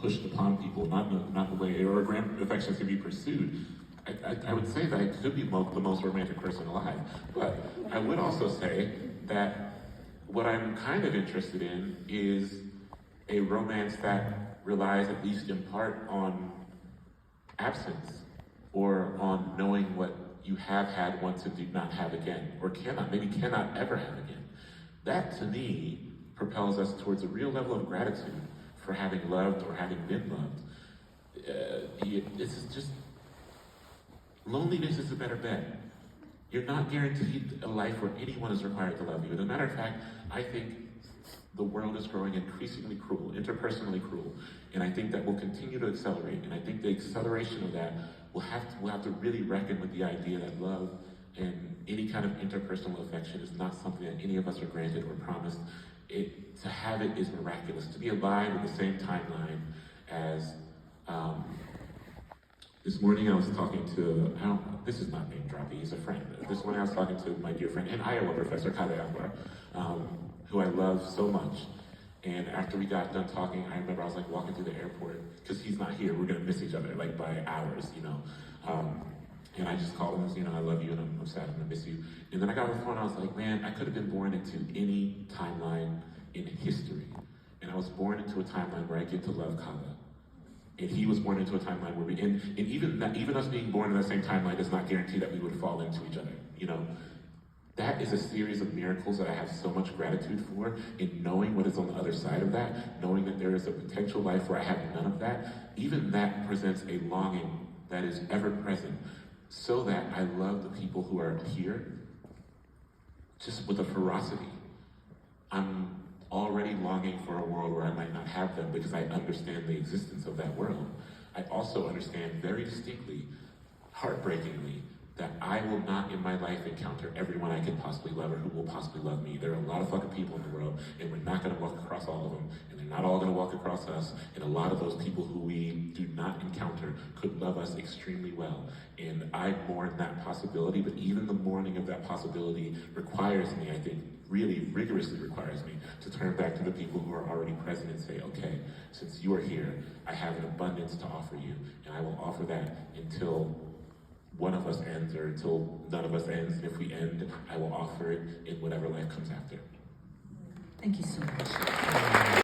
pushed upon people, not the way, or grand affections can be pursued. I would say that I could be the most romantic person alive, but I would also say that what I'm kind of interested in is a romance that relies at least in part on absence, or on knowing what you have had once and do not have again, or maybe cannot ever have again. That, to me, propels us towards a real level of gratitude for having loved or having been loved. This is just, loneliness is a better bet. You're not guaranteed a life where anyone is required to love you. As a matter of fact, I think the world is growing increasingly cruel, interpersonally cruel, and I think that will continue to accelerate. And I think the acceleration of that we'll have to really reckon with the idea that love and any kind of interpersonal affection is not something that any of us are granted or promised. To have it is miraculous. To be alive in the same timeline as this morning I was talking to, this is not name dropping, he's a friend. This morning I was talking to my dear friend and Iowa professor, Kade Akbar, who I love so much. And after we got done talking, I remember I was like walking through the airport, because he's not here, we're gonna miss each other like by hours, you know. And I just called him, you know, I love you and I'm sad, I'm gonna miss you. And then I got on the phone, I was like, man, I could have been born into any timeline in history. And I was born into a timeline where I get to love Kade. And he was born into a timeline where and even us being born in that same timeline does not guarantee that we would fall into each other, you know. That is a series of miracles that I have so much gratitude for, in knowing what is on the other side of that, knowing that there is a potential life where I have none of that. Even that presents a longing that is ever present, so that I love the people who are here just with a ferocity. I'm already longing for a world where I might not have them, because I understand the existence of that world. I also understand very distinctly, heartbreakingly, that I will not in my life encounter everyone I can possibly love or who will possibly love me. There are a lot of fucking people in the world, and we're not gonna walk across all of them, and they're not all gonna walk across us, and a lot of those people who we do not encounter could love us extremely well. And I mourn that possibility, but even the mourning of that possibility requires me, I think, really rigorously requires me to turn back to the people who are already present and say, okay, since you are here, I have an abundance to offer you, and I will offer that until one of us ends, or until none of us ends. And if we end, I will offer it in whatever life comes after. Thank you so much.